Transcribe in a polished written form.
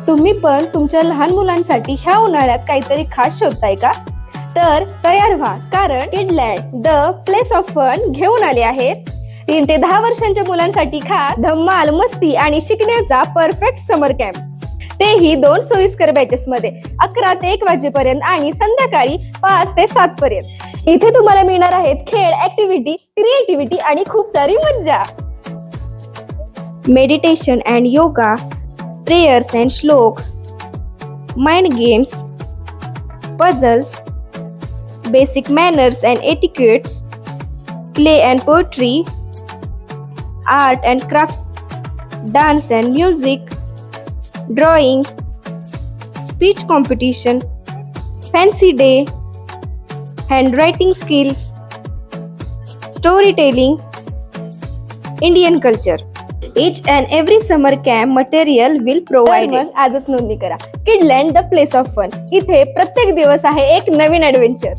तुम्ही पण तुमच्या लहान मुलांसाठी ह्या उन्हाळ्यात काहीतरी खास शोधताय का? तर तयार व्हा, कारण किडलँड द प्लेस ऑफ फन घेऊन आले आहेत 3 ते 10 वर्षांच्या मुलांसाठी खास धम्माल, मस्ती आणि शिकण्याचा परफेक्ट समर कॅम्प. तेही 2 सोयीस्कर बॅचेस मध्ये 11 ते 1 वाजेपर्यंत आणि संध्याकाळी 5 ते 7 पर्यंत. इथे तुम्हाला मिळणार आहेत खेळ, ऍक्टिव्हिटी, क्रिएटिव्हिटी आणि खूप सारी मज्जा. Meditation and yoga, prayers and shloks, mind games, puzzles, basic manners and etiquettes, play and poetry, art and craft, dance and music, drawing, speech competition, fancy day, handwriting skills, storytelling, Indian culture. Each and every summer camp material will provide. मग आजच नोंदणी करा. किडलँड the place of fun. इथे प्रत्येक दिवस आहे एक नवीन adventure.